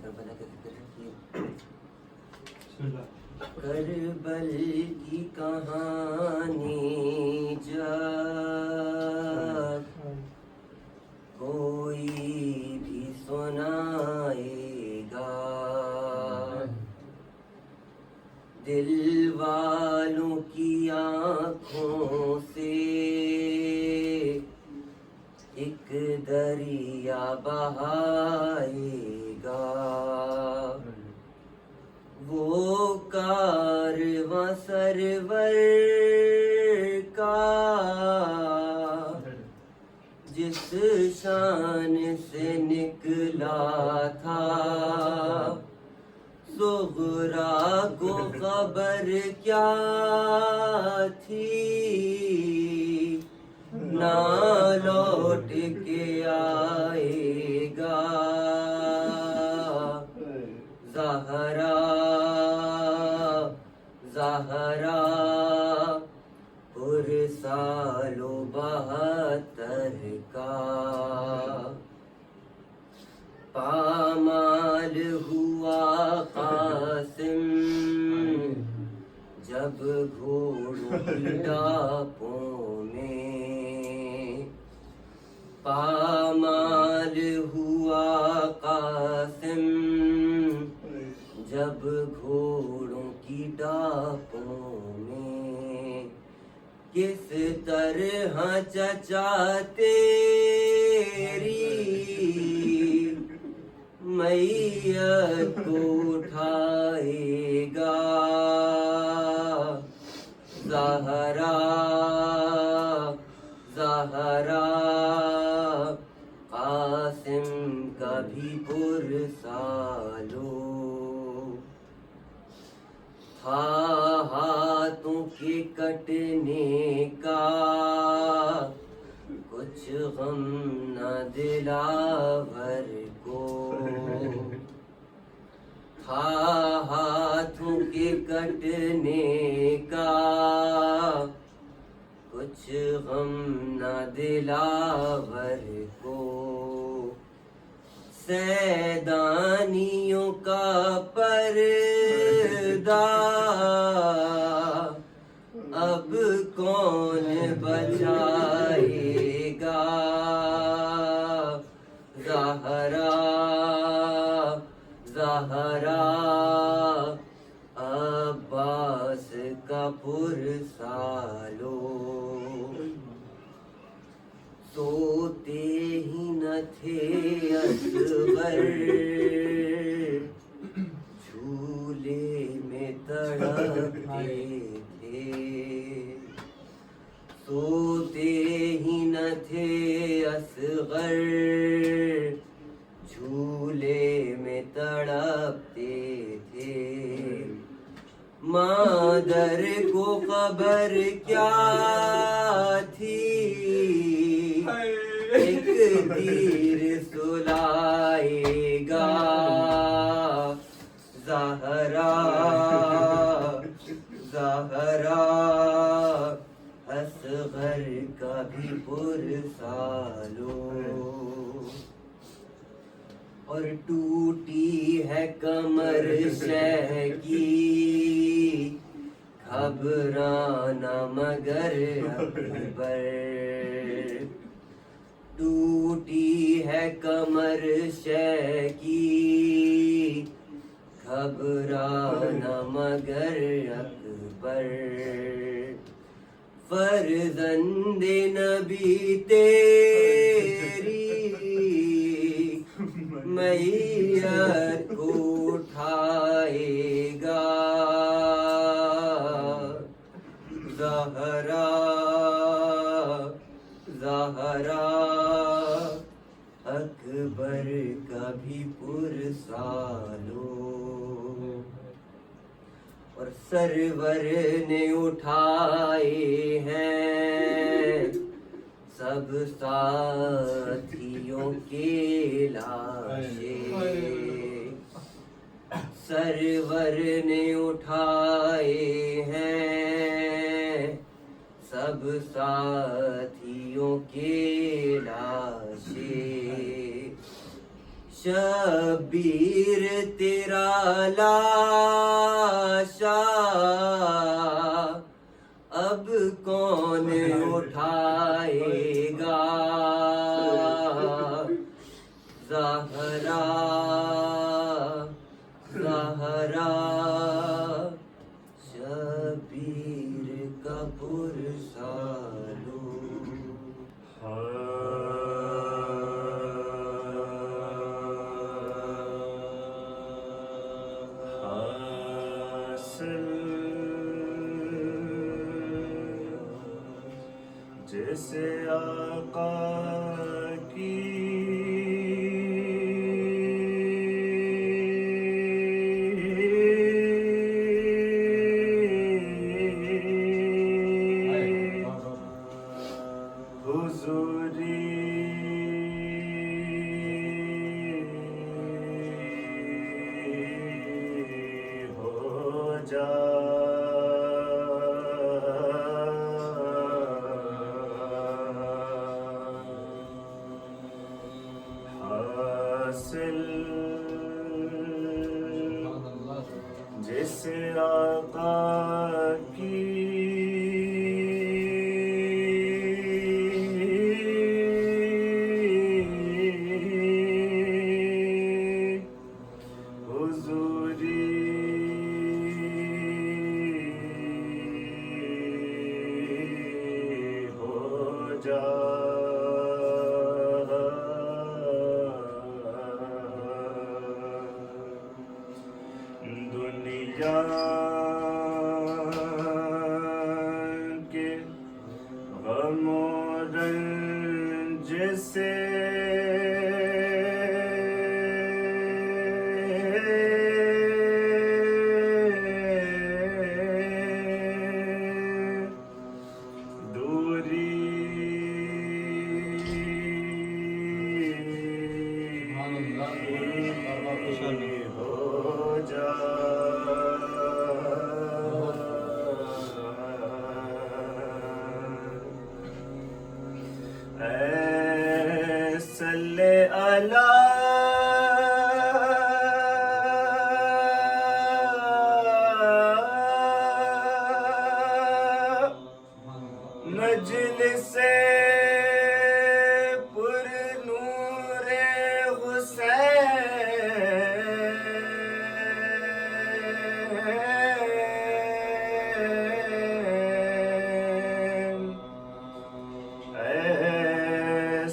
کربلا کا ذکر ہے کہ کربل کی کہانی جب کوئی بھی سنائے گا، دل والوں کی آنکھوں سے ایک دریا بہائے گا، وہ کارواں سرور کا جس شان سے نکلا تھا، زہرا کو خبر کیا تھی، نہ لوٹ کے آئے گا، زہرا پرسال و 72 کا پامال ہوا قاسم، جب گھوڑوں کی ٹاپوں میں پامال ہوا قاسم، جب گھوڑوں کی ٹاپوں میں، کس طرح چچا تیری میت کو اٹھائے گا، زہرا قاسم کا بھی پرسالو تھا، ہاتھوں کے کٹنے کا کچھ غم نہ دلاور کو، تھا ہاتھوں کے کٹنے کا کچھ غم نہ دلاور کو، سیدانیوں کا پردہ اب کون بچائے گا، زہرا عباس کا پرسالو، سوتے ہی نہ تھے اصغر، جھولے میں تڑپتے تھے، سوتے ہی نہ تھے اصغر، جھولے میں تڑپتے تھے، مادر کو خبر کیا تھی، ایک تیر سلائے گا، زہرا اصغر کا بھی پرسالو، اور ٹوٹی ہے کمر شہ کی، گھبرانا مگر اکبر، ٹوٹی ہے کمر شہ کی، گھبرانا مگر اکبر، فرزند نبی تیری میت کو اٹھائے گا، زہرا اکبر کا بھی پرسالو، اور سرور نے اٹھائے ہیں سب ساتھیوں کے لاشیں، سرور نے اٹھائے ہیں سب ساتھیوں کے لاشیں، شبیر تیرا لاشا اب کون اٹھائے گا زہرا زہرا شبیر کا پرسالو جیسے آقا کی حضوری ہو حاصل جس آقا کی حضوری ہو دنیا کے غم و رنج سے صلی مجلس پر نور حسین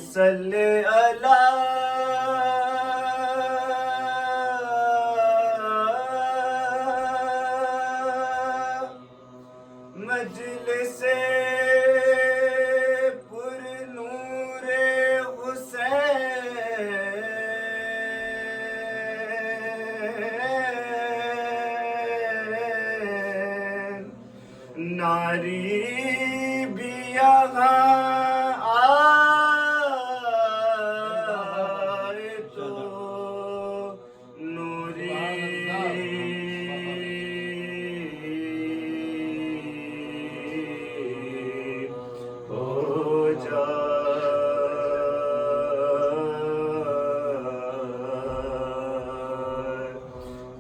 صلی مجلس پر نور حسین ناری بھی یہاں آئے تو نوری ہو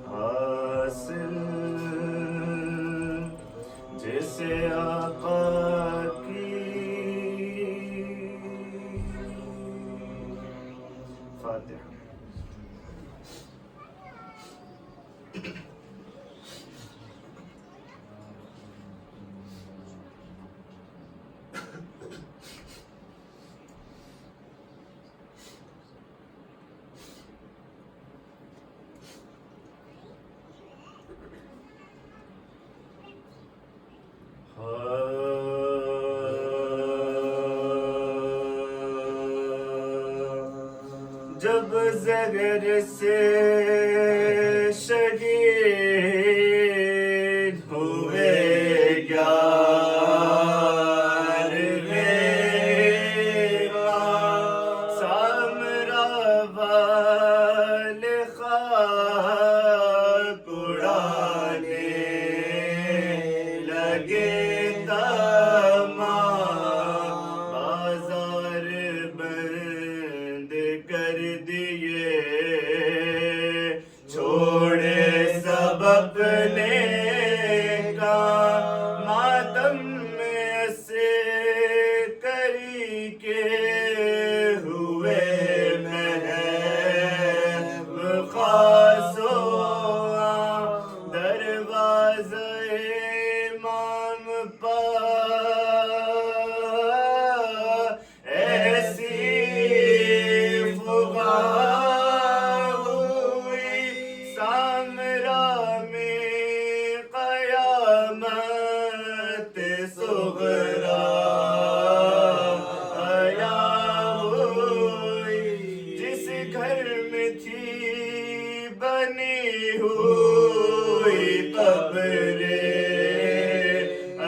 حاصل جیسے آقا کی فاتحہ جب زہر سے شہید ہوئے سامرا والے خاک اڑانے لگے بازار بند کر دیے کے ہوئے محب خاصو دروازہ امام پا ایسی فغا ہوئی سامرا میں قیامت صغرا آیا ہوئی جس گھر میں تھی بنی ہوئی قبر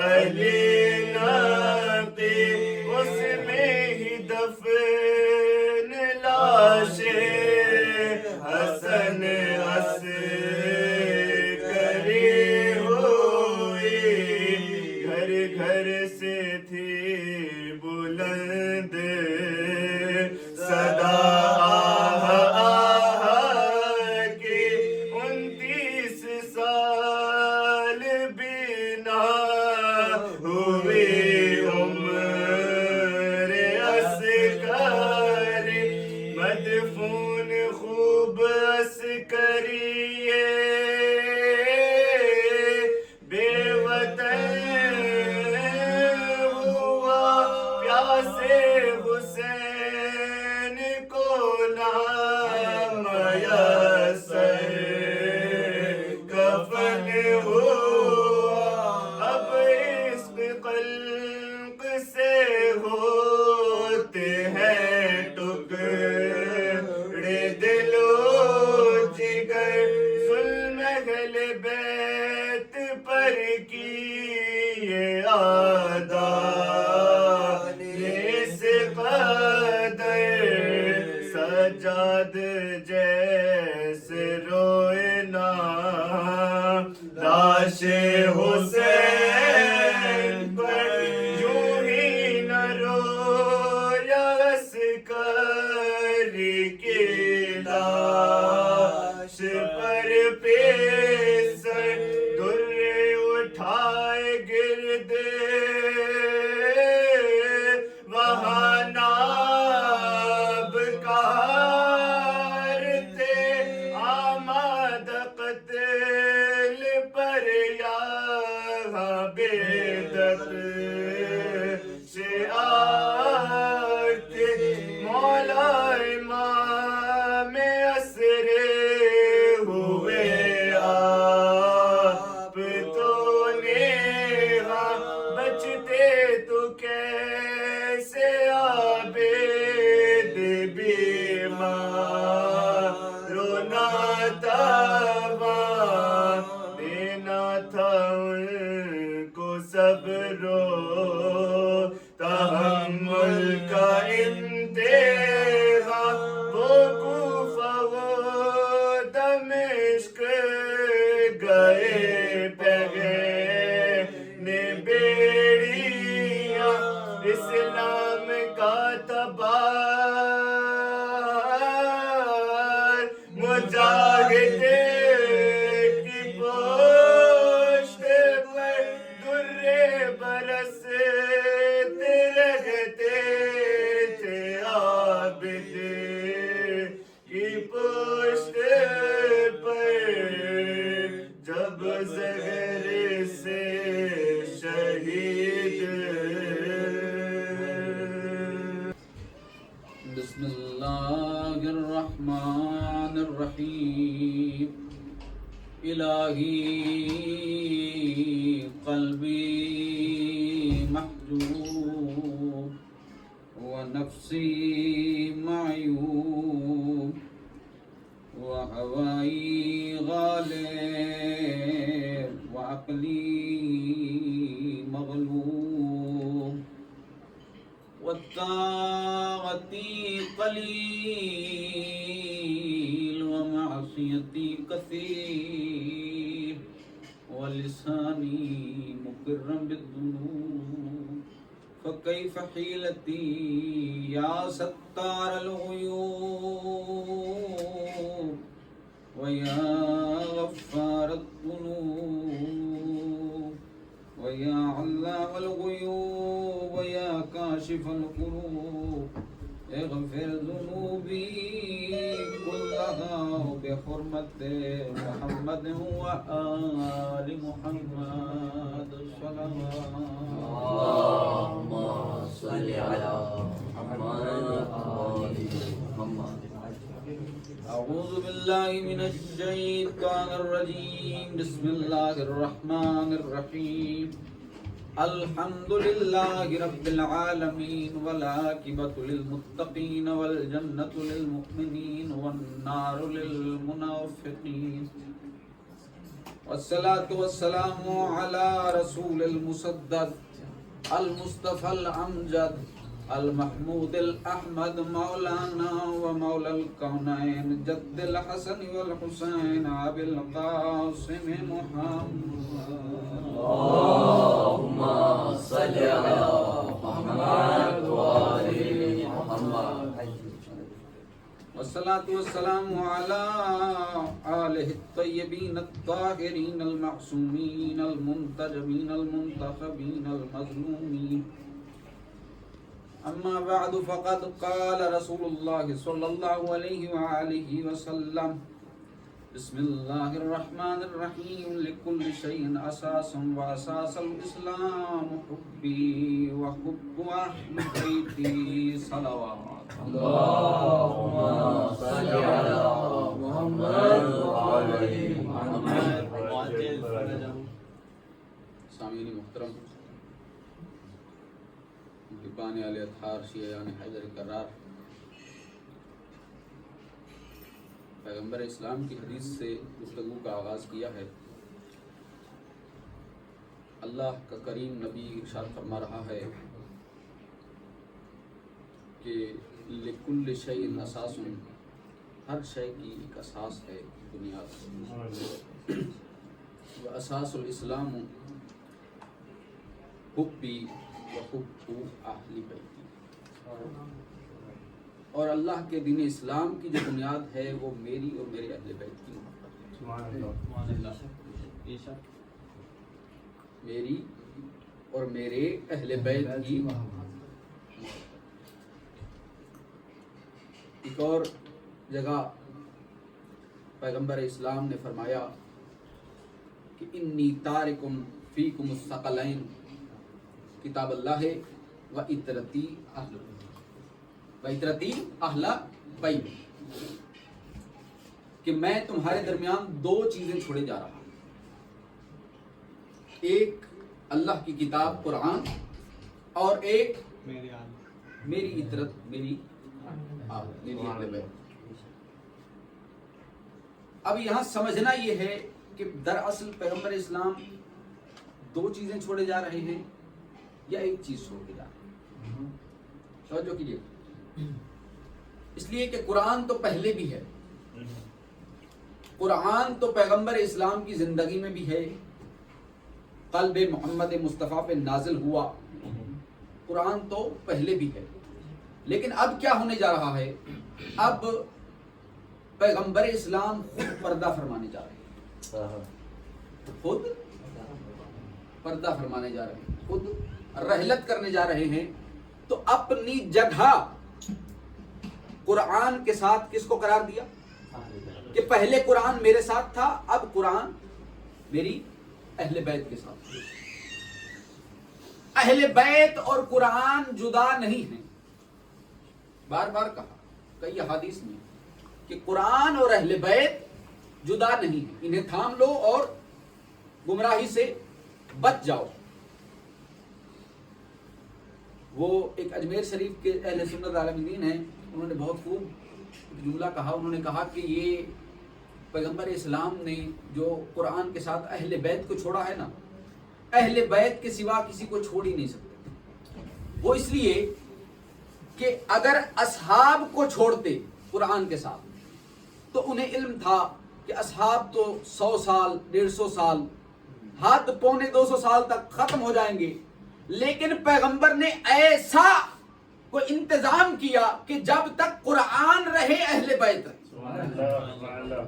علی نبی اس میں ہی دفن لاش حسن عسکری ہوئی گھر گھر سے تھی بلند صدا کی 29 سال بینا ہوئی عمر عسکری مدفون خوب عسکری بے وطن ہوا پیاسے حسین کو نام میسر کفن ہوا اب عشق خلق سے ہوتے ہیں ٹکڑے دل و جگر ظلم اہل بیت پر کیے آدھا اس قدر سجاد جیسے روئے نا لاش حسین پر یوں ہی نہ رویا عسکری کی لاش پر پیسر در اٹھائے گرد وہاں ناب کار تھے آماد قتل پر یہاں بیدت سے آتے مولا امام عصر ہوئے آپ تو نیغا بچتے تو کیسے عابد بیمار رونا تھا دینا تھا ان کو صبر و تحمل کا انتہا وہ کوفہ و دمشق گئے پہنے بیڑیاں اسلام کا تبار مجاہد کی پشت پر درے برستے رہتے تھے عابد کی پشت پر جب زہر سے شہید بسم اللہ الرحمن الرحیم الہی قلبی محجوب ونفسی معیوب وهوائی غالب وعقلی مغلوب والطاعتی قلیل ومعصیتی کثیر ولسانی مقرم بالذنوب فكيف حيلتي يا ستار الغيوب ويا غفار الذنوب ويا علام الغيوب ويا كاشف الكروب وآل محمد صلوات اللهم صل على محمد وآل محمد. أعوذ بالله من الشيطان الرجيم. بسم الله الرحمن الرحيم. الحمد لله رب العالمين والعاقبة للمتقين والجنة للمؤمنين والنار للمنافقين والصلاة والسلام على رسول المسدد المصطفى الأمجد المحمود الأحمد مولانا ومولى الكونين جد الحسن والحسين أبي القاسم محمد. اللهم صل على محمد وآل محمد. والصلاة والسلام على آله الطيبين الطاهرين المعصومين المنتجبين المنتخبين المظلومين. أما بعد فقد قال رسول الله صلى الله عليه وآله وسلم بسم الله الرحمن الرحيم لكل شيء أساس وأساس الإسلام حبي وحب أهل بيتي صلوات. اللهم صل على محمد وآل محمد. سامعین محترم، دیبان علی اطہار شیعان حیدر کرار پیغمبر اسلام کی حدیث سے گفتگو کا آغاز کیا ہے. اللہ کا کریم نبی ارشاد فرما رہا ہے کہ لکل شیء اساس، ہر شے کی ایک اساس ہے، بنیاد. واساس الاسلام حبی وحب اہل بیتی، اور اللہ کے دین اسلام کی جو بنیاد ہے وہ میری اور میرے اہل بیت کی محبت ہے. میری اور میرے اہل بیت کی محبت. ایک اور جگہ پیغمبر اسلام نے فرمایا کہ انی تارکم فیکم الثقلین کتاب اللہ و اطرتی اہل بیت، کہ میں تمہارے درمیان دو چیزیں چھوڑے جا رہا ہوں. ایک اللہ کی کتاب قرآن، اور ایک میری اطرت، میری اہل بیت. اب یہاں سمجھنا یہ ہے کہ دراصل پیغمبر اسلام دو چیزیں چھوڑے جا رہے ہیں یا ایک چیز چھوڑ کے جا رہے ہیں. توجہ کیجیے، اس لیے کہ قرآن تو پہلے بھی ہے، قرآن تو پیغمبر اسلام کی زندگی میں بھی ہے، قلب محمد مصطفیٰ پہ نازل ہوا، قرآن تو پہلے بھی ہے. لیکن اب کیا ہونے جا رہا ہے؟ اب پیغمبر اسلام خود پردہ فرمانے جا رہے ہیں، خود پردہ فرمانے جا رہے ہیں، خود رحلت کرنے جا رہے ہیں. تو اپنی جگہ قرآن کے ساتھ کس کو قرار دیا؟ کہ پہلے قرآن میرے ساتھ تھا، اب قرآن میری اہل بیت کے ساتھ. اہل بیت اور قرآن جدا نہیں ہیں. بار بار کہا کئی احادیث میں کہ قرآن اور اہل بیت جدا نہیں ہیں، انہیں تھام لو اور گمراہی سے بچ جاؤ. وہ ایک اجمیر شریف کے اہل سنت عالمین ہیں، انہوں نے بہت خوب جملہ کہا. انہوں نے کہا کہ یہ پیغمبر اسلام نے جو قرآن کے ساتھ اہل بیت کو چھوڑا ہے نا، اہل بیت کے سوا کسی کو چھوڑ ہی نہیں سکتے. وہ اس لیے کہ اگر اصحاب کو چھوڑتے قرآن کے ساتھ تو انہیں علم تھا کہ اصحاب تو 100 سال 150 سال ہاتھ پونے 200 سال تک ختم ہو جائیں گے، لیکن پیغمبر نے ایسا کوئی انتظام کیا کہ جب تک قرآن رہے اہل بیت رہے،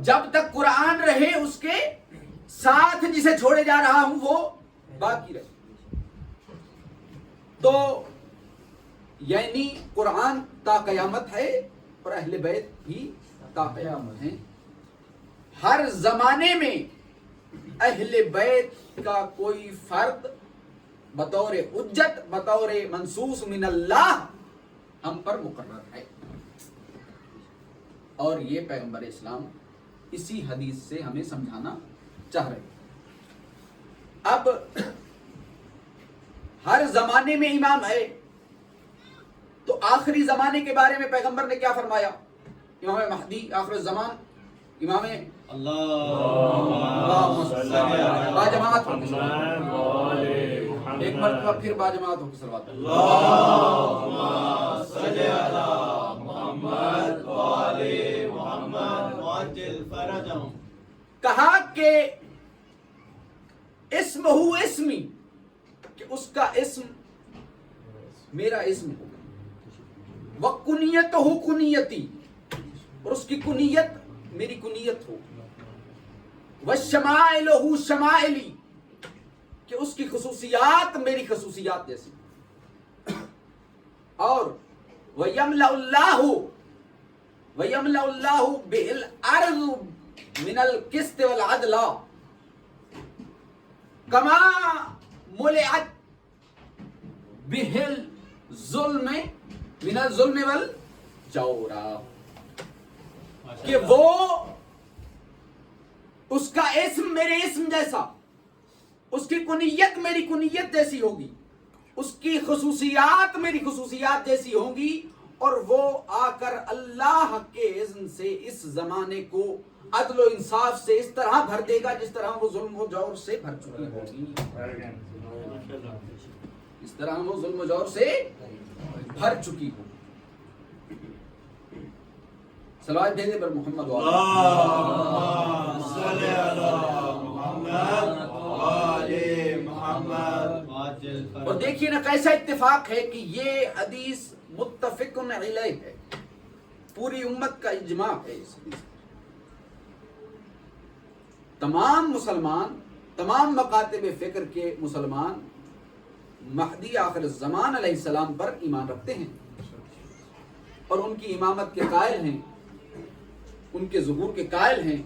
جب تک قرآن رہے اس کے ساتھ جسے چھوڑے جا رہا ہوں وہ باقی رہے. تو یعنی قرآن تا قیامت ہے اور اہل بیت بھی تا قیامت ہیں. ہر زمانے میں اہل بیت کا کوئی فرد بطور حجت بطور منصوص من اللہ ہم پر مقرر ہے، اور یہ پیغمبر اسلام اسی حدیث سے ہمیں سمجھانا چاہ رہے ہیں۔ اب ہر زمانے میں امام ہے، تو آخری زمانے کے بارے میں پیغمبر نے کیا فرمایا؟ امام مہدی آخر الزمان، امام باجماعت ہو کے صلوات، ایک مرتبہ پھر باجماعت ہو کے صلوات، کہا کہ اسم ہو اسمی، کہ اس کا اسم میرا اسم ہو، وَقُنِیَتُهُ کنیتی، اور اس کی کنیت میری کنیت ہو، وَشَمَائِلُهُ شَمَائِلِی، کہ اس کی خصوصیات میری خصوصیات جیسی، اور وَيَمْلَأُ اللَّهُ بِهِ الْأَرْضُ مِنَ الْقِسْطِ وَالْعَدْلِ کما ملئت بِهِ الظُّلْمِ مِنَ الظُّلْمِ وَالْجَوْرِ، کہ وہ اس کا اسم میرے اسم جیسا، اس کی کنیت میری کنیت جیسی ہوگی، اس کی خصوصیات میری خصوصیات جیسی ہوں گی، اور وہ آ کر اللہ کے اذن سے اس زمانے کو عدل و انصاف سے اس طرح بھر دے گا جس طرح وہ ظلم و جور سے بھر چکی ہوگی، اس طرح وہ ظلم و جور سے بھر چکی ہو۔ صلوات بھیجے پر محمد اور دیکھیے نا کیسا اتفاق ہے کہ یہ حدیث متفق علیہ ہے، پوری امت کا اجماع ہے اس حدیث پر۔ تمام مسلمان، تمام مکاتب فکر کے مسلمان مہدی آخر الزمان علیہ السلام پر ایمان رکھتے ہیں، اور ان کی امامت کے قائل ہیں، ان کے ظہور کے قائل ہیں۔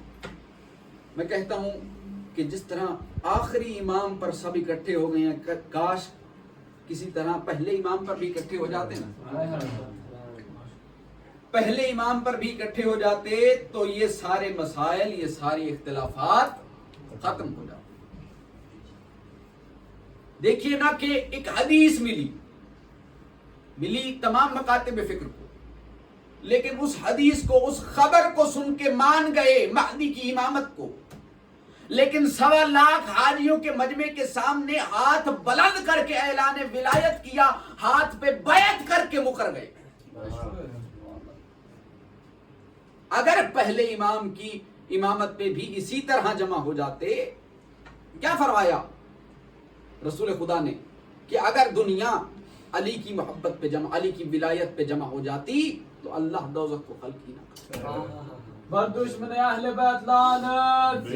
میں کہتا ہوں کہ جس طرح آخری امام پر سب اکٹھے ہو گئے ہیں، کاش کسی طرح پہلے امام پر بھی اکٹھے ہو جاتے نا، پہلے امام پر بھی اکٹھے ہو جاتے تو یہ سارے مسائل، یہ ساری اختلافات ختم ہو جاتے۔ دیکھیے نا کہ ایک حدیث ملی تمام مکاتب فکر کو، لیکن اس حدیث کو، اس خبر کو سن کے مان گئے مہدی کی امامت کو، لیکن 1.25 لاکھ حاجیوں کے مجمع کے سامنے ہاتھ بلند کر کے اعلان ولایت کیا، ہاتھ پہ بیعت کر کے مکر گئے۔ اگر پہلے امام کی امامت پہ بھی اسی طرح جمع ہو جاتے، کیا فرمایا رسول خدا نے کہ اگر دنیا علی کی محبت پہ جمع، علی کی ولایت پہ جمع ہو جاتی تو اللہ دوزخ کو خلق ہی نہ کرتا۔ بر دشمن اہل بیت لعنت،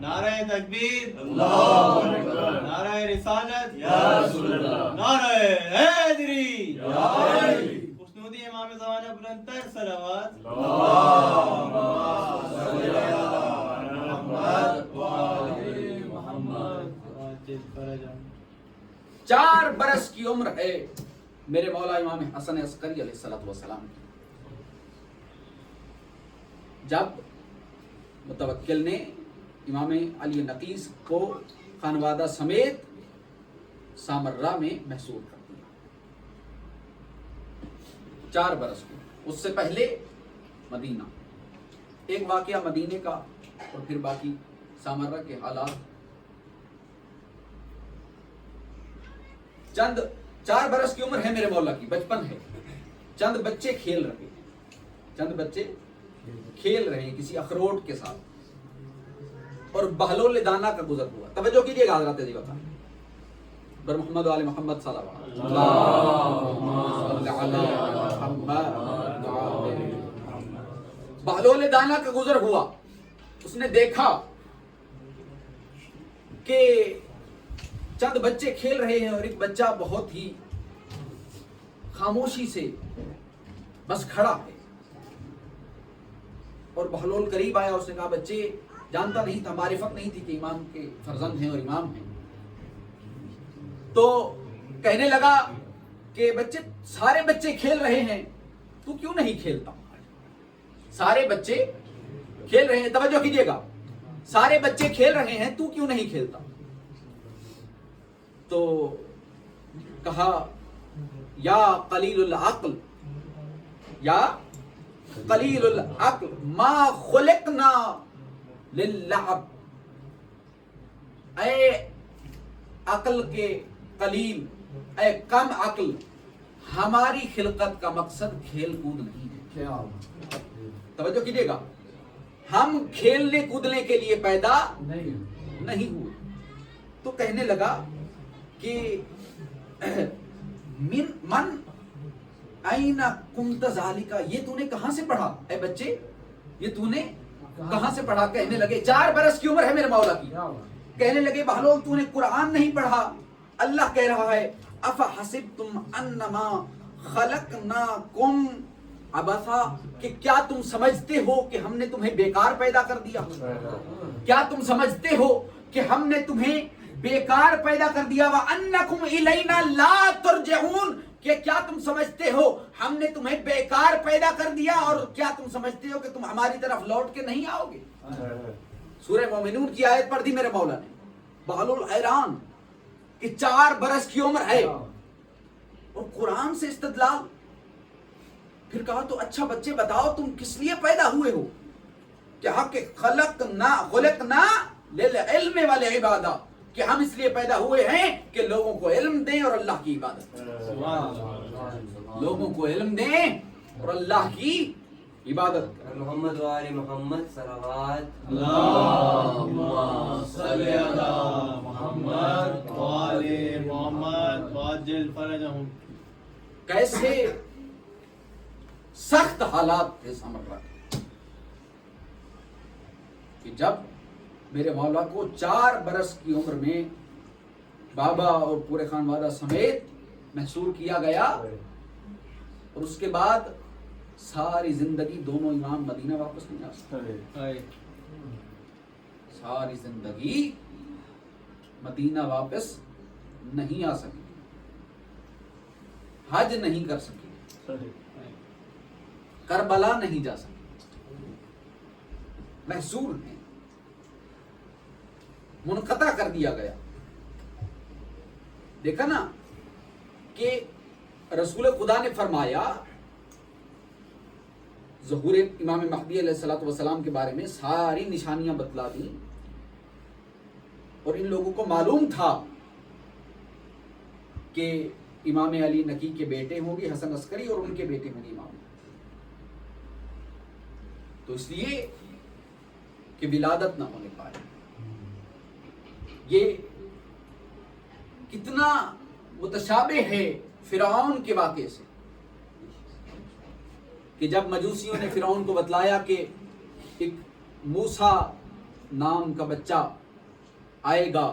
نعرہ تکبیر، اللہ اکبر، نعرہ رسالت، یا رسول اللہ، نعرہ حیدری، یا علی، خشنودی امام زمانہ بلند تر صلوات، اللہم صلی علی محمد و آل محمد۔ 4 برس کی عمر ہے میرے مولا امام حسن عسکری علیہ السلام کی، جب متوکل نے امام علی نقیس کو خانوادہ سمیت سامرہ میں محصور کر دیا۔ 4 برس کو، اس سے پہلے مدینہ، ایک واقعہ مدینے کا اور پھر باقی سامرہ کے حالات۔ 4 برس کی عمر ہے میرے مولا کی، بچپن ہے، چند بچے کھیل رہے ہیں کسی اخروٹ کے ساتھ، اور بہلول دانا کا گزر ہوا۔ توجہ کیجیے گا حضرات، جی بتا بر محمد و آل محمد صلی اللہ علیہ وسلم۔ بہلول دانا کا گزر ہوا، اس نے دیکھا کہ چند بچے کھیل رہے ہیں اور ایک بچہ بہت ہی خاموشی سے بس کھڑا ہے، اور بہلول قریب آیا، اس نے کہا بچے جانتا نہیں تھا، معرفت نہیں تھی کہ امام کے فرزند ہیں اور امام ہیں. تو کہنے لگا کہ بچے، سارے بچے کھیل رہے ہیں، تو کیوں نہیں کھیلتا؟ سارے بچے کھیل رہے ہیں، توجہ کیجیے گا، سارے بچے کھیل رہے ہیں، تو کیوں نہیں کھیلتا؟ تو کہا یا قلیل العقل، یا قلیل العقل ما خلقنا للعب، اے عقل کے قلیل، اے کم عقل، ہماری خلقت کا مقصد کھیل کود نہیں ہے. توجہ کیجیے گا، ہم کھیلنے کودنے کے لیے پیدا نہیں ہوئے. تو کہنے لگا کہ من این کنت ذالکا، یہ تو نے کہاں سے پڑھا اے بچے، یہ تو نے کہاں سے پڑھا؟ کہنے لگے 4 برس کی عمر ہے میرے مولا کی. کہنے لگے بہلول تو نے قرآن نہیں پڑھا، اللہ کہہ رہا ہے افحسبتم انما خلقناکم عبثا، کہ کیا تم سمجھتے ہو کہ ہم نے تمہیں بیکار پیدا کر دیا؟ کیا تم سمجھتے ہو کہ ہم نے تمہیں بیکار پیدا کر دیا؟ وَأَنَّكُمْ إِلَيْنَا لَا تُرْجَعُونَ، کہ کیا تم سمجھتے ہو ہم نے تمہیں بیکار پیدا کر دیا، اور کیا تم سمجھتے ہو کہ تم ہماری طرف لوٹ کے نہیں آؤ گے؟ سورہ مومنون کی آیت پڑھ دی میرے مولا نے. بہلول حیران کہ 4 برس کی عمر ہے اور قرآن سے استدلال. پھر کہا تو اچھا بچے بتاؤ تم کس لیے پیدا ہوئے ہو؟ کہا کہ خلقنا للعلم والعبادہ، کہ ہم اس لیے پیدا ہوئے ہیں کہ لوگوں کو علم دیں اور اللہ کی عبادت کریں. لوگوں کو علم دیں اور اللہ کی عبادت کریں. محمد و آل محمد صلوات. اللہم صلی علی محمد وآل محمد وعجل فرجہم. کیسے سخت حالات تھے سمرہ کے، کہ جب میرے مولا کو 4 برس کی عمر میں بابا اور پورے خانوادہ سمیت محصور کیا گیا، اور اس کے بعد ساری زندگی دونوں امام مدینہ واپس نہیں آ سکتے. ساری زندگی مدینہ واپس نہیں آ سکے، حج نہیں کر سکے، کربلا نہیں جا سکے، محصور ہیں، منقطع کر دیا گیا. دیکھا نا کہ رسول خدا نے فرمایا ظہور امام مہدی علیہ الصلوۃ والسلام کے بارے میں ساری نشانیاں بتلا دی، اور ان لوگوں کو معلوم تھا کہ امام علی نقی کے بیٹے ہوں گے حسن عسکری، اور ان کے بیٹے ہوں گے امام. تو اس لیے کہ ولادت نہ ہونے پائے. یہ کتنا متشابہ ہے فرعون کے واقعے سے، کہ جب مجوسیوں نے فرعون کو بتلایا کہ ایک موسیٰ نام کا بچہ آئے گا،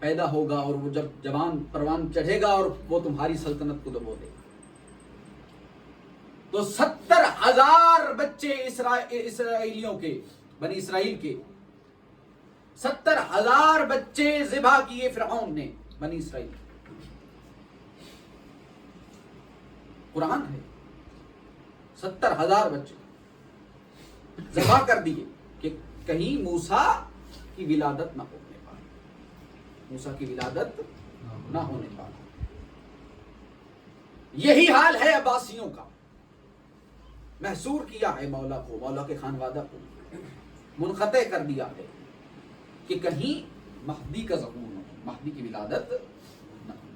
پیدا ہوگا، اور وہ جب جوان پروان چڑھے گا اور وہ تمہاری سلطنت کو دبو دے گا، تو 70,000 بچے اسرائیلیوں کے، بنی اسرائیل کے 70,000 بچے ذبح کیے فرعون نے بنی اسرائیل. قرآن ہے، 70,000 بچے ذبح کر دیے کہ کہیں موسیٰ کی ولادت نہ ہونے پائے، موسیٰ کی ولادت نہ ہونے پائے. یہی حال ہے عباسیوں کا. محصور کیا ہے مولا کو، مولا کے خانوادہ کو منقطع کر دیا ہے کہ کہیں مہدی کا ظہور ہو، مہدی کی ولادت نہ ہو.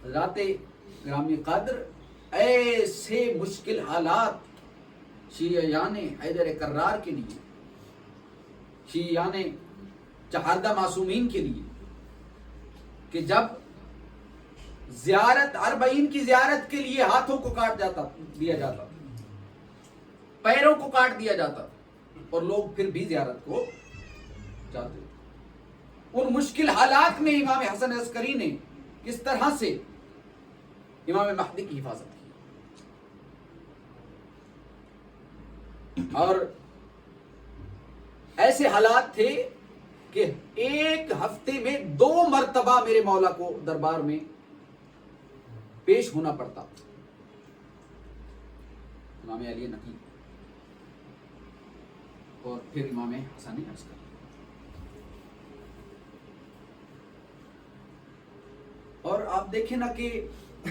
حضرات گرامی قدر، ایسے مشکل حالات شیعیان حیدر کرار کے لیے، شیعیان چہاردہ معصومین کے لیے، کہ جب زیارت 40 کی زیارت کے لیے ہاتھوں کو کاٹ دیا جاتا، پیروں کو کاٹ دیا جاتا، اور لوگ پھر بھی زیارت کو جاتے. ان مشکل حالات میں امام حسن عسکری نے کس طرح سے امام مہدی کی حفاظت کی. اور ایسے حالات تھے کہ ایک ہفتے میں 2 مرتبہ میرے مولا کو دربار میں پیش ہونا پڑتا. امام علی نقی اور پھر امام حسن عسکری. اور آپ دیکھیں نا کہ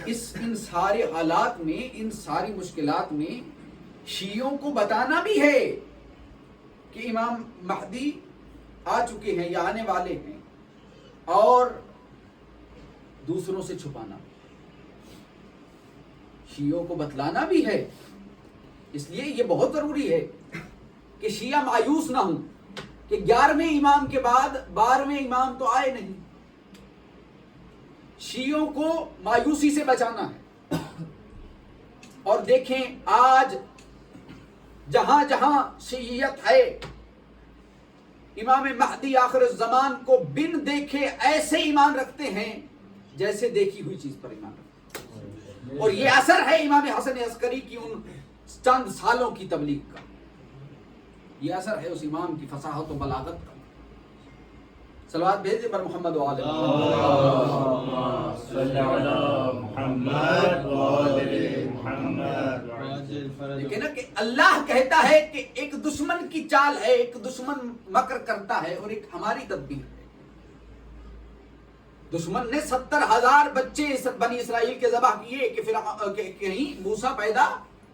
ان سارے حالات میں، ان ساری مشکلات میں شیعوں کو بتانا بھی ہے کہ امام مہدی آ چکے ہیں یا آنے والے ہیں، اور دوسروں سے چھپانا، شیعوں کو بتلانا بھی ہے. اس لیے یہ بہت ضروری ہے کہ شیعہ مایوس نہ ہوں کہ 11ویں امام کے بعد 12ویں امام تو آئے نہیں. شیعوں کو مایوسی سے بچانا ہے. اور دیکھیں آج جہاں جہاں شیعیت ہے، امام مہدی آخر الزمان کو بن دیکھے ایسے ایمان رکھتے ہیں جیسے دیکھی ہوئی چیز پر ایمان رکھتے ہیں. اور یہ اثر ہے امام حسن عسکری کی ان چند سالوں کی تبلیغ کا. یہ اثر ہے اس امام کی فصاحت و بلاغت کا. صلوات بھیجے پر محمد و آل محمد. صلی علی محمد و آل محمد. لیکن نا کہ اللہ کہتا ہے کہ ایک دشمن کی چال ہے، ایک دشمن مکر کرتا ہے اور ایک ہماری تدبیر ہے. دشمن نے 70,000 بچے بنی اسرائیل کے ذبح کیے کہ کہیں موسیٰ پیدا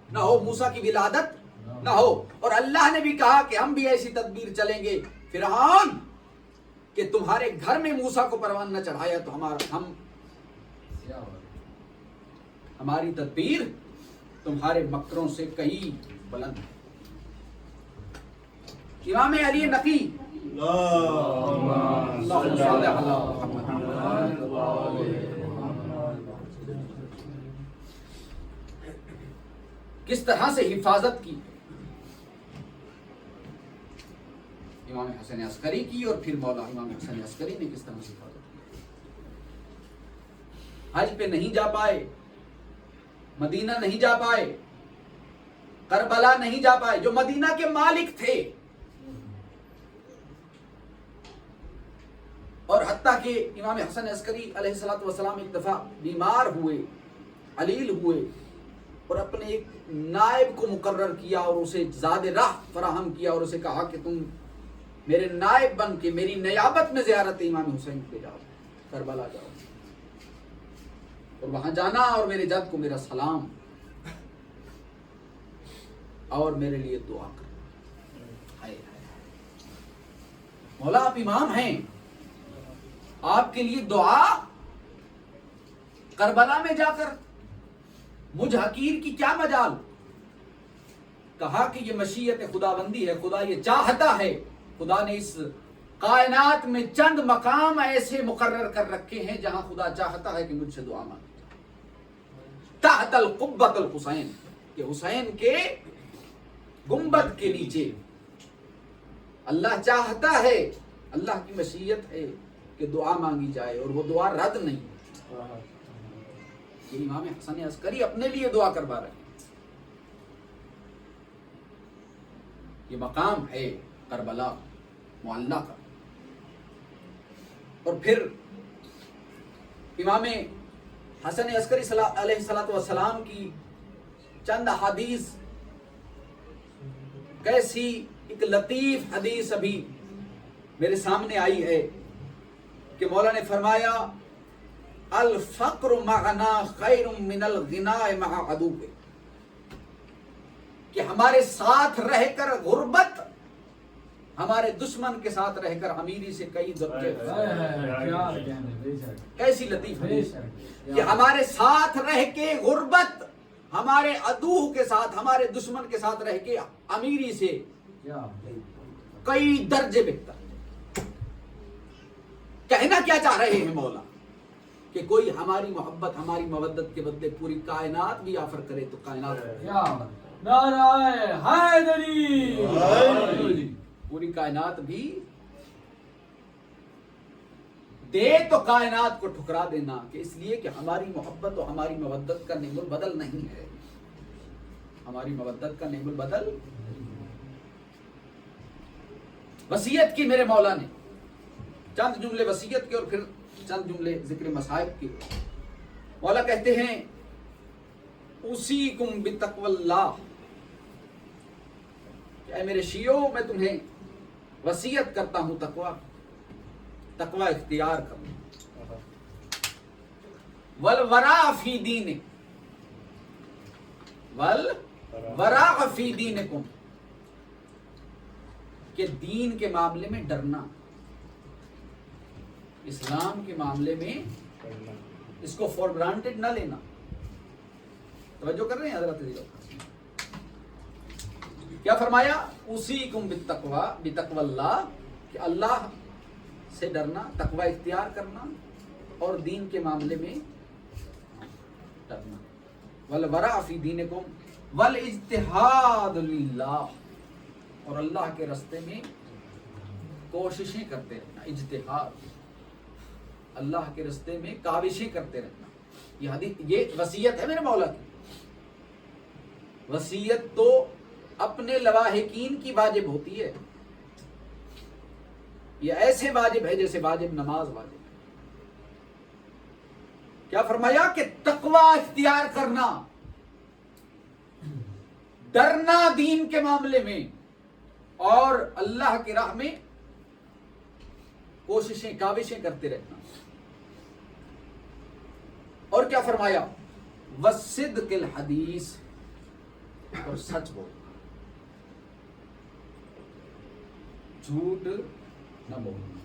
نہ ہو، موسیٰ کی ولادت نہ ہو. اور اللہ نے بھی کہا کہ ہم بھی ایسی تدبیر چلیں گے. فرعون کہ تمہارے گھر میں موسیٰ کو پروان نہ چڑھایا تو ہماری تدبیر تمہارے مکروں سے کئی بلند ہے. امام علی نقی اللہم صلی علی محمد. کس طرح سے حفاظت کی امام حسن عسکری کی، اور پھر مولا امام حسن عسکری نے کس طرح سے حفاظت کی. حج پہ نہیں جا پائے، مدینہ نہیں جا پائے، کربلا نہیں جا پائے، جو مدینہ کے مالک تھے. اور حتیٰ کہ امام حسن عسکری علیہ السلام ایک دفعہ بیمار ہوئے، علیل ہوئے، اور اپنے ایک نائب کو مقرر کیا اور اسے زاد راہ فراہم کیا اور اسے کہا کہ تم میرے نائب بن کے میری نیابت میں زیارت امام حسین پہ جاؤ، کربلا جاؤ، اور وہاں جانا اور میرے جد کو میرا سلام اور میرے لیے دعا کرنا. مولا آپ امام ہیں، آپ کے لیے دعا. کربلا میں جا کر مجھ حقیر کی کیا مجال. کہا کہ یہ مشیت خداوندی ہے، خدا یہ چاہتا ہے. خدا نے اس کائنات میں چند مقام ایسے مقرر کر رکھے ہیں جہاں خدا چاہتا ہے کہ مجھ سے دعا مانگے. تحت القبۃ الحسین، کہ حسین کے گنبد کے نیچے اللہ چاہتا ہے، اللہ کی مشیت ہے کہ دعا مانگی جائے اور وہ دعا رد نہیں. یہ امام حسن عسکری اپنے لیے دعا کروا رہے ہیں. یہ مقام ہے کربلا معلّہ کا. اور پھر امام حسن عسکری علیہ السلام کی چند حدیث، کیسی ایک لطیف حدیث ابھی میرے سامنے آئی ہے کہ مولا نے فرمایا الفقر معنا خیر من الغناء مع عدوه، کہ ہمارے ساتھ رہ کر غربت ہمارے دشمن کے ساتھ رہ کر امیری سے کئی درجے. کیسی لطیف حدیث کہ ہمارے ساتھ رہ کے غربت ہمارے عدو کے ساتھ، ہمارے دشمن کے ساتھ رہ کے امیری سے کئی درجے بہتر. کہنا کیا چاہ رہے ہیں مولا کہ کوئی ہماری محبت، ہماری مودت کے بدلے پوری کائنات بھی آفر کرے تو کائنات نعرہ حیدری، پوری کائنات بھی دے تو کائنات کو ٹھکرا دینا، کہ اس لیے کہ ہماری محبت اور ہماری مودت کا نعم البدل نہیں ہے. ہماری مودت کا نعم البدل وصیت کی میرے مولا نے، چند جملے وصیت کے اور پھر چند جملے ذکر مصائب کے۔ مولا کہتے ہیں اوصیکم بتقوی اللہ، کہ اے میرے شیعو میں تمہیں وصیت کرتا ہوں تقوی اختیار کرو، والورع فی دینک، والورع فی دینکم، کہ دین کے معاملے میں ڈرنا، اسلام کے معاملے میں اس کو فور گرانٹیڈ نہ لینا۔ توجہ کر رہے ہیں حضرت جی لوگ؟ کیا فرمایا؟ اوصیکم بتقوی اللہ، کہ اللہ سے ڈرنا، تقوی اختیار کرنا اور دین کے معاملے میں ڈرنا، والورع فی دینکم والاجتہاد للہ، اور اللہ کے راستے میں کوششیں کرتے رہنا، اجتہاد، اللہ کے راستے میں کاوشیں کرتے رہنا۔ یہ حدیث، یہ وصیت ہے میرے مولا کی۔ وصیت تو اپنے لواحقین کی واجب ہوتی ہے، یہ ایسے واجب ہے جیسے واجب نماز واجب ہے۔ کیا فرمایا؟ کہ تقوی اختیار کرنا، ڈرنا دین کے معاملے میں، اور اللہ کی راہ میں کوششیں کاوشیں کرتے رہنا۔ اور کیا فرمایا؟ وصدق الحدیث، اور سچ بولنا، جھوٹ نہ بولنا،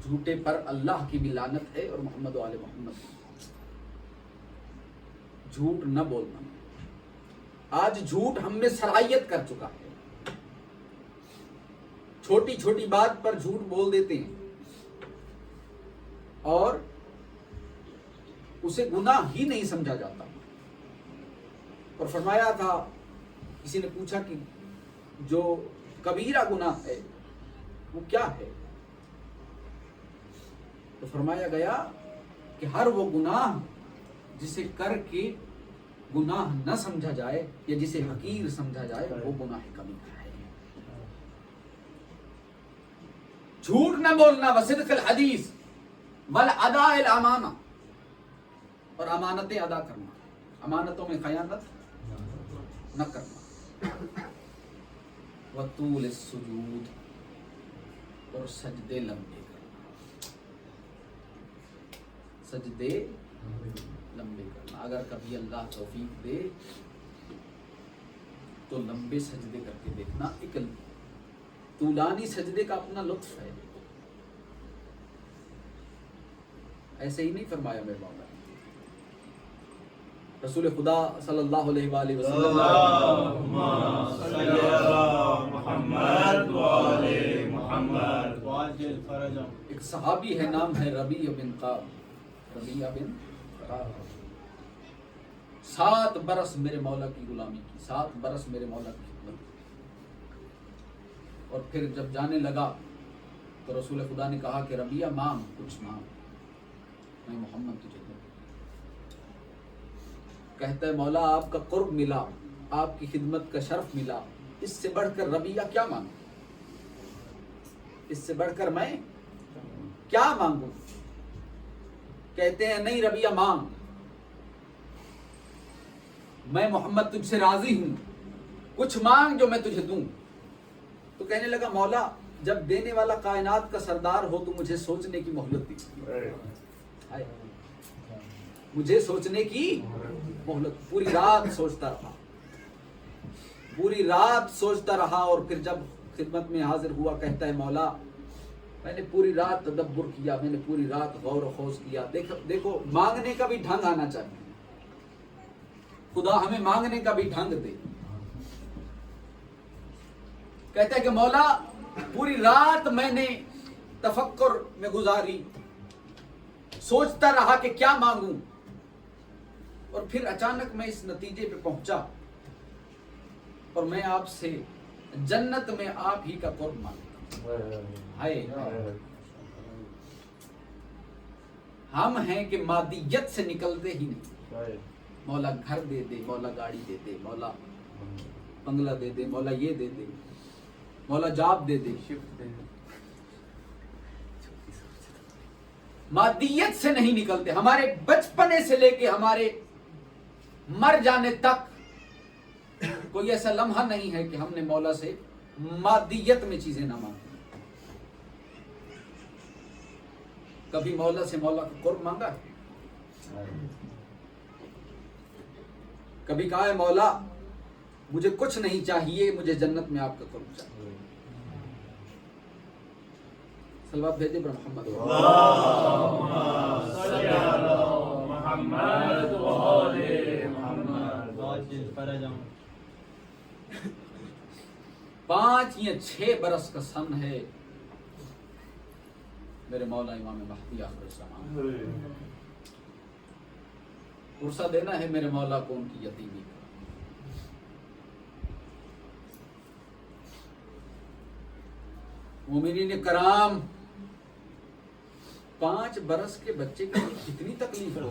جھوٹے پر اللہ کی بھی لعنت ہے اور محمد و آل محمد، جھوٹ نہ بولنا۔ آج جھوٹ ہم میں صلاحیت کر چکا ہے، چھوٹی چھوٹی بات پر جھوٹ بول دیتے ہیں اور اسے گناہ ہی نہیں سمجھا جاتا۔ اور فرمایا تھا، کسی نے پوچھا کہ جو کبیرہ گناہ ہے وہ کیا ہے؟ تو فرمایا گیا کہ ہر وہ گناہ جسے کر کے گناہ نہ سمجھا جائے یا جسے حقیر سمجھا جائے وہ گناہ کبیرہ ہے۔ جھوٹ نہ بولنا، وصدق الحدیث، والاداء الامانہ، اور امانتیں ادا کرنا، امانتوں میں خیانت نہ کرنا، وطول السجود، اور سجدے لمبے کرنا، سجدے لمبے کرنا۔ اگر کبھی اللہ توفیق دے تو لمبے سجدے کر کے دیکھنا، ایک طولانی سجدے کا اپنا لطف ہے، ایسے ہی نہیں فرمایا میرے مولا۔ رسول خدا صلی اللہ علیہ وآلہ وسلم، محمد وآل محمد، وعجل فرجهم، ایک صحابی ہے، نام ہے ربیع بن قعب، ربیع بن قعب، 7 برس میرے مولا کی غلامی کی، 7 برس میرے مولا کی خدمت کی۔ اور پھر جب جانے لگا تو رسول خدا نے کہا کہ ربیع مانگ، کچھ مانگ، میں محمد تجھے دوں۔ کہتا ہے مولا آپ کا قرب ملا، آپ کی خدمت کا شرف ملا، اس سے بڑھ کر ربیع کیا مانگوں، اس سے بڑھ کر میں کیا مانگوں؟ کہتے ہیں نہیں ربیع مانگ، میں محمد تجھ سے راضی ہوں، کچھ مانگ جو میں تجھے دوں۔ تو کہنے لگا مولا جب دینے والا کائنات کا سردار ہو تو مجھے سوچنے کی مہلت دیجیے، مجھے سوچنے کی مہلت۔ پوری رات سوچتا رہا، پوری رات سوچتا رہا، اور پھر جب خدمت میں حاضر ہوا کہتا ہے مولا میں نے پوری رات تدبر کیا، میں نے پوری رات غور و خوض کیا۔ دیکھو مانگنے کا بھی ڈھنگ آنا چاہیے، خدا ہمیں مانگنے کا بھی ڈھنگ دے۔ کہتا ہے کہ مولا پوری رات میں نے تفکر میں گزاری، سوچتا رہا کہ کیا مانگوں، اور پھر اچانک میں اس نتیجے پہ پہنچا اور میں آپ سے جنت میں آپ ہی کا قرب مانگتا ہوں۔ ہم ہیں کہ مادیت سے نکلتے ہی نہیں، مولا گھر دے دے، مولا گاڑی دے دے، مولا بنگلہ دے دے، مولا یہ دے دے، مولا جاب دے دے، شفٹ دے مادیت سے نہیں نکلتے. ہمارے بچپنے سے لے کے ہمارے مر جانے تک کوئی ایسا لمحہ نہیں ہے کہ ہم نے مولا سے مادیت میں چیزیں نہ مانگی. کبھی مولا سے مولا کا قرب مانگا؟ کبھی کہا ہے مولا مجھے کچھ نہیں چاہیے، مجھے جنت میں آپ کا قرب چاہیے؟ صلوات بھیجے پر محمد. اللهم صل على محمد وآل محمد. عاجل فرجهم. 5 یا 6 برس کا سن ہے میرے مولا امام مہدی آخر الزمان. عرصہ دینا ہے میرے مولا کو ان کی یتیمی کا. مومنین کرام، 5 برس کے بچے کی کتنی تکلیف ہو.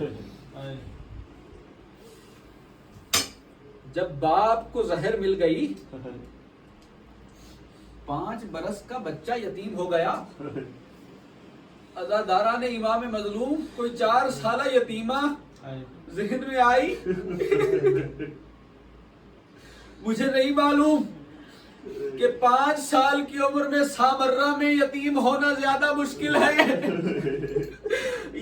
جب باپ کو زہر مل گئی، 5 برس کا بچہ یتیم ہو گیا. عزادارہ نے امام مظلوم کوئی 4 سالہ یتیمہ ذہن میں آئی. مجھے نہیں معلوم کہ 5 سال کی عمر میں سامرہ میں یتیم ہونا زیادہ مشکل ہے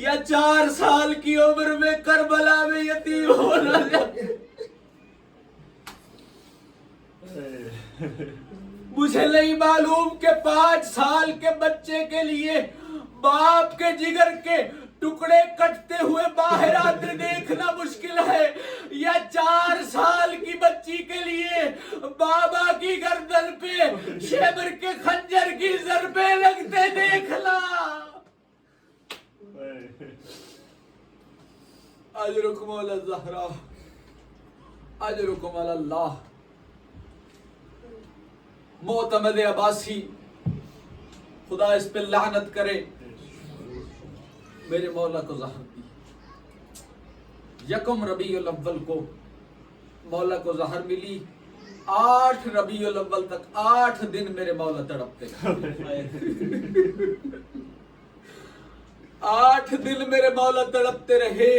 یا 4 سال کی عمر میں کربلا میں یتیم ہونا زیادہ. مجھے نہیں معلوم کہ 5 سال کے بچے کے لیے باپ کے جگر کے ٹکڑے کٹتے ہوئے باہر آتے دیکھنا مشکل ہے یا 4 سال کی بچی کے لیے بابا کی گردن پہ شیبر کے خنجر کی ضربیں لگتے دیکھنا. اجرکم علی الزہرا، اجرکم علی اللہ. معتمد عباسی خدا اس پہ لعنت کرے، میرے مولا کو زہر دی. 1 ربیع الاول کو مولا کو زہر ملی. 8 ربیع الاول تک 8 دن میرے مولا تڑپتے رہے. 8 دن میرے مولا تڑپتے رہے.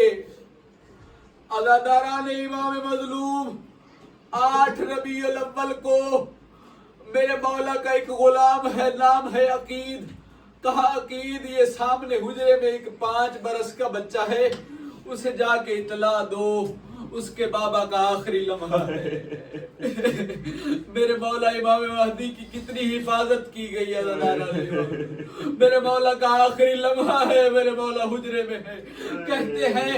عزاداران امام مظلوم 8 ربیع الاول کو میرے مولا کا ایک غلام ہے، نام ہے عقید. کہا عقید یہ سامنے حجرے میں ایک 5 برس کا بچہ ہے، اسے جا کے اطلاع دو، اس کے بابا کا آخری لمحہ ہے. میرے مولا امام مہدی کی کتنی حفاظت کی گئی ہے. میرے مولا کا آخری لمحہ ہے، میرے مولا حجرے میں ہے. کہتے ہیں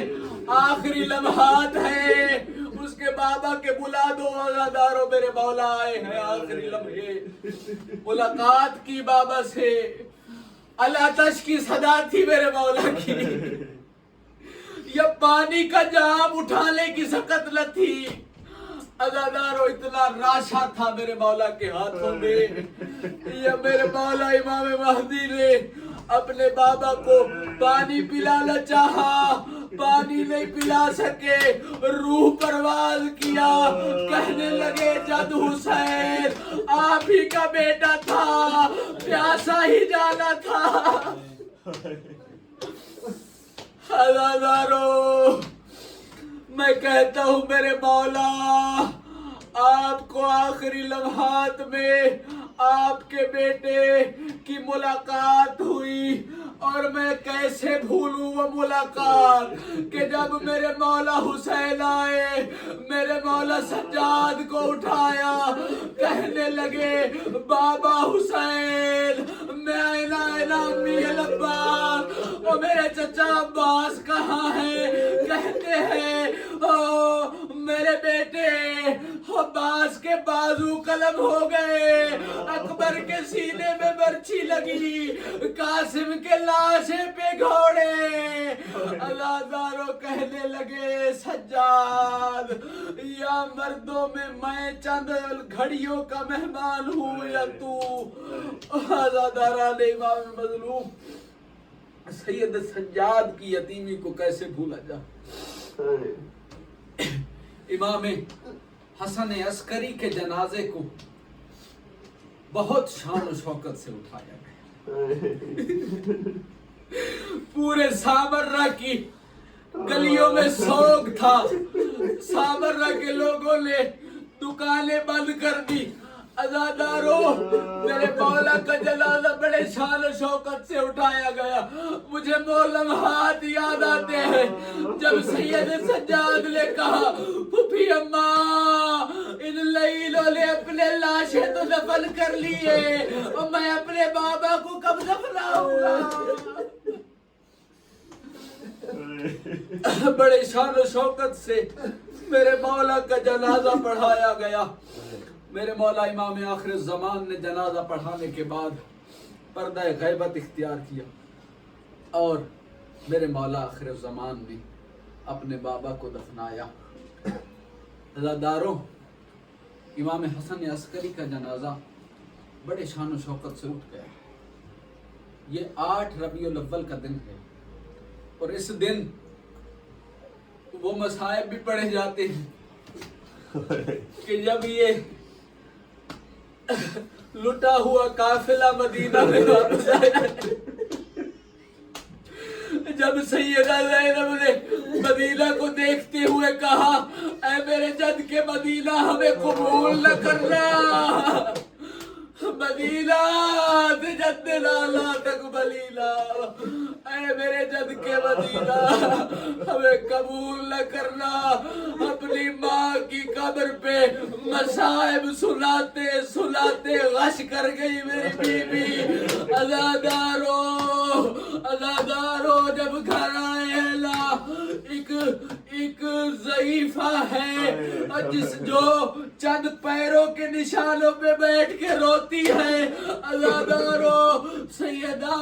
آخری لمحات ہیں، اس کے بابا کے بلا دو عزاداروں، میرے مولا آئے ہیں. آخری لمحے ملاقات کی بابا سے. الاتش کی صدا تھی میرے مولا کی، یا پانی کا جام اٹھانے کی سکت نہ تھی. عزاداروں اتنا راشا تھا میرے مولا کے ہاتھوں میں. یا میرے مولا امام مہدی نے اپنے بابا کو پانی پلانا چاہا، پانی نہیں پلا سکے. روح پرواز کیا، کہنے لگے جد حسین آپ ہی کا بیٹا تھا، پیاسا ہی جانا تھا. عزاداروں میں کہتا ہوں میرے مولا آپ کو آخری لمحات میں آپ کے بیٹے کی ملاقات ہوئی، اور میں کیسے بھولوں وہ ملاقات کہ جب میرے مولا حسین آئے، میرے مولا سجاد کو اٹھایا، کہنے لگے بابا حسین میں اینا امی العباس، اور میرے چچا عباس کہاں ہیں؟ کہتے ہیں میرے بیٹے عباس کے بازو قلم ہو گئے، اکبر کے سینے میں برچھی لگی، قاسم کے لاشے پہ گھوڑے. عزاداروں کہنے لگے سجاد یا مردوں میں چند گھڑیوں کا مہمان ہوں یا تو. عزاداران امام مظلوم سید سجاد کی یتیمی کو کیسے بھولا جا. امام حسن عسکری کے جنازے کو بہت شان و شوکت سے اٹھایا گیا. پورے سامرہ کی گلیوں میں سوگ تھا. سامرہ کے لوگوں نے دکانیں بند کر دی. عزاداروں میرے مولا کا جنازہ بڑے شان و شوکت سے اٹھایا گیا. مجھے وہ لمحات یاد آتے ہیں جب سید سجاد نے کہا پھوپھی اماں ان لیلوں نے اپنے لاشیں تو دفن کر لیے اور میں اپنے بابا کو کب دفناؤں گا. بڑے شان و شوکت سے میرے مولا کا جنازہ پڑھایا گیا. میرے مولا امام آخر الزمان نے جنازہ پڑھانے کے بعد پردہ غیبت اختیار کیا اور میرے مولا آخر الزمان نے اپنے بابا کو دفنایا. عزاداروں امام حسن عسکری کا جنازہ بڑے شان و شوکت سے اٹھ گیا. یہ 8 ربیع الاول کا دن ہے اور اس دن وہ مصائب بھی پڑھے جاتے ہیں کہ جب یہ لٹا ہوا قافلہ مدینہ میں واپس آیا. جب سیدہ زینب نے مدینہ کو دیکھتے ہوئے کہا اے میرے جد کے مدینہ ہمیں قبول نہ کرنا. مدینہ سے جد لا تقبلینا. اے میرے جد کے مدینہ ہمیں قبول نہ کرنا. اپنی ماں کی قبر پہ مصائب سناتے سناتے غش کر گئی میری بیوی. عزاداروں جب گھر آئے لا ایک ضعیفہ ہے جو چند پیروں کے نشانوں پہ بیٹھ کے روتی ہے. عزاداروں سیدہ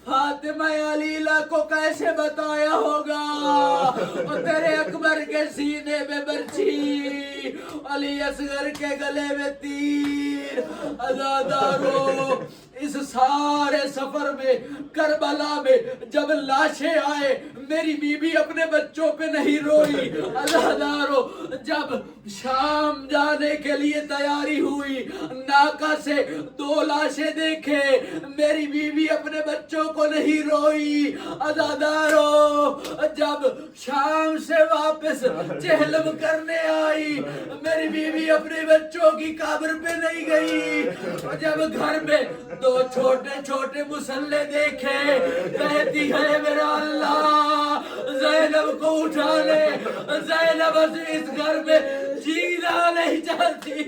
فاطمہ علیلہ کو کیسے بتایا ہوگا اور تیرے اکبر کے سینے میں برچھی علی اصغر کے گلے میں تیر. عزاداروں اس سارے سفر میں کربلا میں جب لاشیں آئے میری بیوی اپنے بچوں پہ نہیں روئی. عزاداروں جب شام جانے کے لیے تیاری ہوئی ناکا سے 2 لاشیں دیکھے میری بیوی اپنے بچوں کو نہیں روئی. عزاداروں جب شام سے واپس چہلم کرنے آئی میری بیوی اپنے بچوں کی قبر پہ نہیں گئی. جب گھر میں 2 چھوٹے چھوٹے مسلے دیکھے کہتی ہے میرا اللہ زینب کو اٹھا لے. زینب اس گھر میں جینا نہیں چاہتی.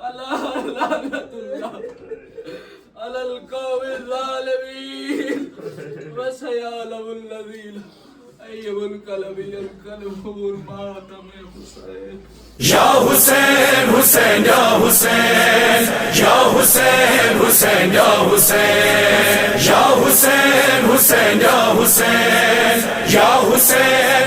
اللہ لعنت اللہ علی القوم الظالمین وسيعلم الذين أي القلب ينقلبون ماتم حسین. یا حسین حسین یا حسین یا حسین حسین یا حسین یا حسین حسین یا حسین یا حسین